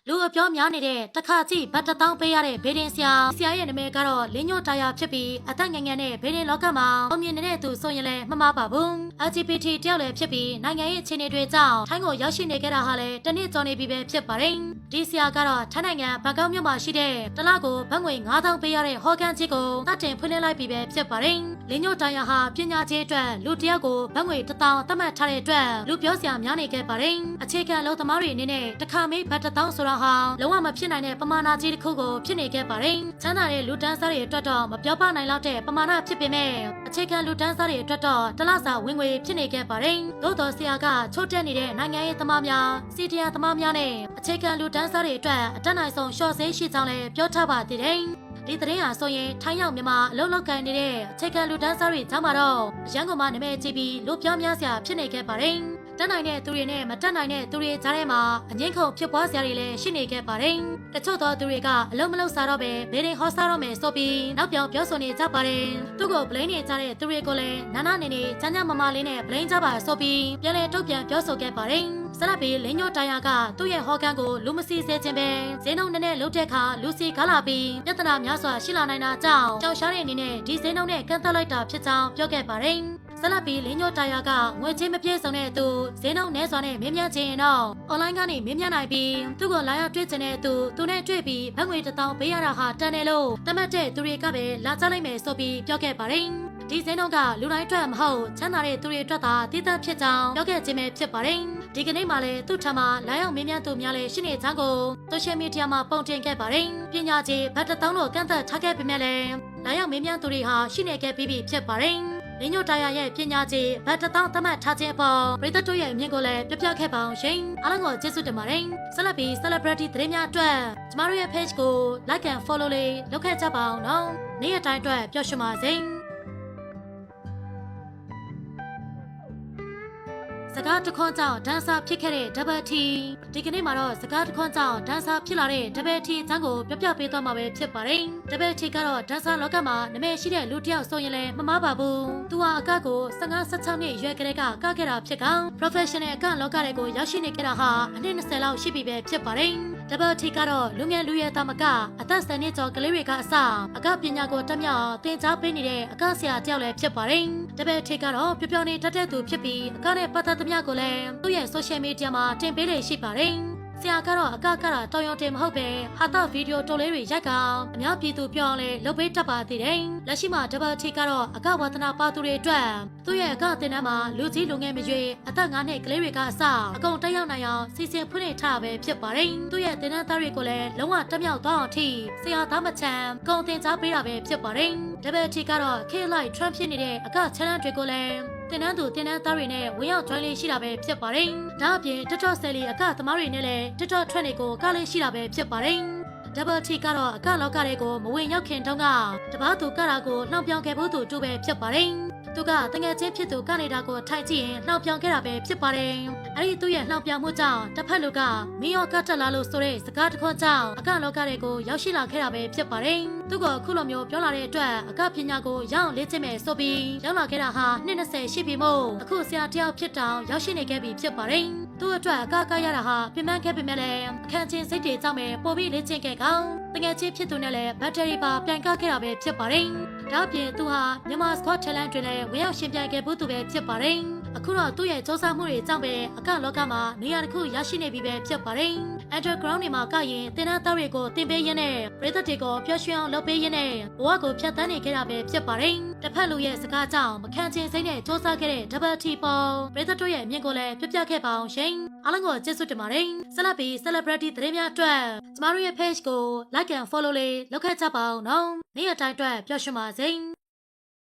လူအပြောများနေတဲ့တခါကြည့်ဘတ်1000ပေးရတဲ့ဘေးဒင်ဆရာရဲ့နာမည်ကတော့လင်းညွန့်တာယာဖြစ်ပြီးအသက်ငယ်ငယ်နဲ့ဘေးဒင်လောကမှာအမြင်နေတဲ့သူဆိုရင်လည်းမမှားပါဘူး LGBT တယောက်လည်းဖြစ်ပြီးနိုင်ငံရေးအခြေအနေတွေကြောင့်ထိုင်းကိုရောက်ရှိနေခဲ့တာဟာလည်းတနစ်ကျော်နေပြီပဲဖြစ်ပါတယ်ဒီဆရာကတော့ထိုင်းနိုင်ငံဘန်ကောက်မြို့မှာရှိတဲ့တလကိုဘတ်ငွေ9000ပေးရတဲ့ဟော်ကန်ကြီးကိုတတ်တင်ဖွင့်လှစ်လိုက်ပြီပဲဖြစ်ပါတယ်လင်းညွန့်တာယာဟာပညာရေးအတွက်လူတယောက်ကိုဘတ်ငွေ1000သတ်မှတ်ထားတဲ့အတွက်လူပြောစရာများနေခဲ့ပါတယ်အခြေခံလုံသမားတွေအနေနဲ့တခါမေးဘတ်1000ဆိုတာဟာလုံးဝမဖြစ်နိုင်တဲ့ပမာဏကြီးတစ်ခုကိုဖြစ်နေခဲ့ပါတယ်ချမ်းသာတဲ့လူတန်းစားတွေအတွက်တော့မပြောပြနိုင်လောက်တဲ့ပမာဏဖြစ်ပေမဲ့အခြေခံလူတန်းစားတွေအတွက်တော့တလစာဝင်ငွေဖြစ်နေခဲ့ပါတယ်သို့တော်ဆရာကချိုးတက်နေတဲ့နိုင်ငံရေးသမားများစီတီယာသမားများနဲ့အခြေခံလူတန်းစားတွေအတွက်အတက်နိုင်ဆုံးရှော့ဆေးရှိကြောင်းလည်းပြောထားပါသေးတယ်ဒီသတင်းဟာဆိုရင်ထိုင်းရောက်မြန်မာအလုံးလောက်ကန်နေတဲ့အခြေခံလူတန်းစားတွေကြောင့်မှာတော့ရန်ကုန်မှာနာမည်ကြီးပြီးလူပြောများစရာဖြစ်နေခဲ့ပါတယ်တက်နိုင်တဲ့သူတွေနဲ့မတက်နိုင်တဲ့သူတွေကြားထဲမှာအငိမ့်ခုန်ဖြစ်ပွားစရာတွေလည်းရှိနေခဲ့ပါတယ်။တချို့သောသူတွေကအလုံးမလုံးစားတော့ပဲဘေးရင်ဟောစားတော့မယ်ဆိုပြီးနောက်ပြောင်ပြောဆိုနေကြပါတယ်။သူ့ကိုဘလိန်းနေကြတဲ့သူတွေကိုလည်းနာနာနေနေချမ်းချမ်းမမလေးနဲ့ဘလိန်းကြပါဆိုပြီးပြန်လည်တုတ်ပြန်ပြောဆိုခဲ့ပါတယ်။ဆလပ်ပြီးလင်းညိုတာယာကသူ့ရဲ့ဟောကန်ကိုလူမစီစေခြင်းပဲဈေးနှုန်းနဲ့လှုပ်တဲ့အခါလူစီကားလာပြီးပြဿနာများစွာရှိလာနိုင်တာကြောင့်ကြောက်ရှားတဲ့အနေနဲ့ဒီဈေးနှုန်းနဲ့ကန့်သတ်လိုက်တာဖြစ်ကြောင်းပြောခဲ့ပါတယ်။ဆလပ်ပြီးလင်းညိုတာယာကငွေချင်းမပြည့်စုံတဲ့သူဈေးနှုန်းနည်းစွာနဲ့မြင်မြန်ခြင်းတော့ online ကနေမြင်မြန်နိုင်ပြီးသူ့ကိုလာရောက်တွေ့ချင်တဲ့သူနဲ့တွေ့ပြီးဘတ်ငွေ1000ပေးရတာဟာတန်တယ်လို့တတ်မှတ်တဲ့သူတွေကပဲလာကြလိုက်မယ်ဆိုပြီးပြောခဲ့ပါတယ်။ဒီဈေးနှုန်းကလူတိုင်းအတွက်မဟုတ်ချမ်းသာတဲ့သူတွေအတွက်သာတည်တတ်ဖြစ်ကြောင်းပြောခဲ့ခြင်းပဲဖြစ်ပါတယ်။ဒီကနေ့မှလည်းသူ့ထံမှာလာရောက်မြင်မြန်သူများလည်းရှိနေကြောင်းကိုဆိုရှယ်မီဒီယာမှာပုံတင်ခဲ့ပါတယ်။ပညာကြီးဘတ်1000လို့ကန့်သက်ထားခဲ့ပေမဲ့လည်းလာရောက်မြင်မြန်သူတွေဟာရှိနေခဲ့ပြီးဖြစ်ပါတယ်။လင်းညိုတာယာရဲ့ပညာကြီးဘတ်1000သတ်မှတ်ထားခြင်းအပေါ်ပရိသတ်တို့ရဲ့အမြင်ကိုလည်းပြပြခဲ့ပါအောင်ရှင်အားလုံးကိုကျေးဇူးတင်ပါတယ်ဆက်လက်ပြီး celebrity သတင်းများအတွက်ကျမတို့ရဲ့ page ကို like and follow လေးလုပ်ခဲ့ကြပါအောင်နော်နေ့ရက်တိုင်းအတွက်ပျော်ရွှင်ပါစေစကားတခွန်းကြောင့်ဒန်ဆာဖြစ်ခဲ့တဲ့ Double T ဒီကနေ့မှာတော့စကားတခွန်းကြောင့်ဒန်ဆာဖြစ်လာတဲ့ Double T အကြောင်းကိုပြပြပေးသွားမှာပဲဖြစ်ပါတယ်။ Double T ကတော့ဒန်ဆာလောကမှာနာမည်ရှိတဲ့လူတစ်ယောက်ဆိုရင်လည်းမမှားပါဘူး။သူဟာအကကို15-16နှစ်ရွယ်ကလေးကကခဲ့တာဖြစ်ကောင် professional အကလောကတွေကိုရောက်ရှိနေကြတာဟာအနည်း20လောက်ရှိပြီပဲဖြစ်ပါတယ်။ Double T ကတော့လူငယ်လူရွယ်သားမကအသက်10နှစ်ကျော်ကလေးတွေကအစအကပညာကိုတက်မြောက်သင်ကြားပေးနေတဲ့အကဆရာတစ်ယောက်လည်းဖြစ်ပါတယ်။ Double T ကတော့ပျော်ပျော်နေတတ်တဲ့သူဖြစ်ပြီးအကနဲ့ပတ်သက်သမျှကိုလည်းသူ့ရဲ့ social media မှာတင်ပေးလေရှိပါတယ်။ဆရာကတော့အကတော်ရုံတင်မဟုတ်ပဲဟာတာဗီဒီယိုတိုလေးတွေရိုက်ကောင်အများပြည်သူပြောင်းလဲလုပ်ပေးတတ်ပါသေးတယ်။လက်ရှိမှာ Double T ကတော့အကဝါသနာပါသူတွေအတွက်သူ့ရဲ့အကတင်တန်းမှာလူကြီးလူငယ်မရွေးအသက်9နှစ်ကလေးတွေကအစအကုန်တက်ရောက်နိုင်အောင်စီစဉ်ဖွင့်လှစ်ထားပဲဖြစ်ပါတယ်။သူ့ရဲ့တင်တန်းသားတွေကိုလည်းလုံးဝတက်မြောက်သွားအောင်ထိဆရာသားမချမ်းကုန်တင်ကြားပေးတာပဲဖြစ်ပါတယ်။ Double T ကတော့ K-Light Trump ဖြစ်နေတဲ့အက challenge တွေကိုလည်းတင်နန်းသူတင်နန်းသားတွေနဲ့ဝင်ရောက် join လေးရှိတာပဲဖြစ်ပါတယ်။ဒါအပြင် TikTok ဆယ်လီအကသမားတွေနဲ့လည်း TikTok trend တွေကိုကလေးရှိတာပဲဖြစ်ပါတယ်။ Double T ကတော့အကလောကတွေကိုမဝင်ရောက်ခင်တုန်းကတပားသူကတာကိုနှောင်ပြောင်ခဲ့ဖို့သူတူပဲဖြစ်ပါတယ်။သူကတငယ်ချင်းဖြစ်သူကနေတာကိုထိုင်ကြည့်ရင်နှောင်ပြောင်ခဲ့တာပဲဖြစ်ပါတယ်။အဲဒီသူ့ရဲ့နှောင်ပြောင်မှုကြောင့်တစ်ဖက်လူကမင်းရောကတက်လာလို့ဆိုတဲ့စကားတစ်ခွန်းကြောင့်အကလောကတွေကိုရောက်ရှိလာခဲ့တာပဲဖြစ်ပါတယ်။သူကအခုလိုမျိုးပြောလာတဲ့အတွက်အကပညာကိုရအောင်လေ့ကျင့်မယ်ဆိုပြီးရောက်လာခဲ့တာဟာ20ရှိပြီမို့အခုဆရာတယောက်ဖြစ်တောင်ရောက်ရှိနေခဲ့ပြီဖြစ်ပါတယ်။သူ့အတွက်အကရတာဟာပြင်ပန်းခဲ့ပေမဲ့လည်းအခန်းချင်းစိတ်တွေကြောင့်ပဲပိုပြီးလေ့ကျင့်ခဲ့ကောင်တငယ်ချင်းဖြစ်သူနဲ့လည်းဘက်ထရီပါပြန်ကခဲ့တာပဲဖြစ်ပါတယ်။ဒါ့အပြင်သူဟာမြန်မာစကော့talent တွေနဲ့ဝင်ရောက်ရှင်ပြိုင်ခဲ့ဖို့သူပဲဖြစ်ပါတယ်။အခုတော့သူ့ရဲ့စူးစမ်းမှုတွေကြောင့်ပဲအကလောကမှာနေရာတစ်ခုရရှိနေပြီပဲဖြစ်ပါတယ်။ underground တွေမှာကရင်တင်နာသားတွေကိုတင်ပေးရင်းနဲ့ပရိသတ်တွေကိုပျော်ရွှင်အောင်လုပ်ပေးရင်းနဲ့ဘဝကိုဖြတ်သန်းနေခဲ့တာပဲဖြစ်ပါတယ်။တစ်ဖက်လူရဲ့စကားကြောင့်မခံချင်စိတ်နဲ့စူးစမ်းခဲ့တဲ့ Double T ပေါ်ပရိသတ်တို့ရဲ့အမြင်ကိုလည်းပြပြခဲ့ပါအောင်ရှင်။အားလုံးကိုကျေးဇူးတင်ပါတယ်။ဆက်လက်ပြီး celebrity သတင်းများအတွက်ကျမတို့ရဲ့ page ကို like and follow လေးလုပ်ခဲ့ကြပါအောင်နော်။နေ့ရက်တိုင်းအတွက်ပျော်ရွှင်ပါစေ။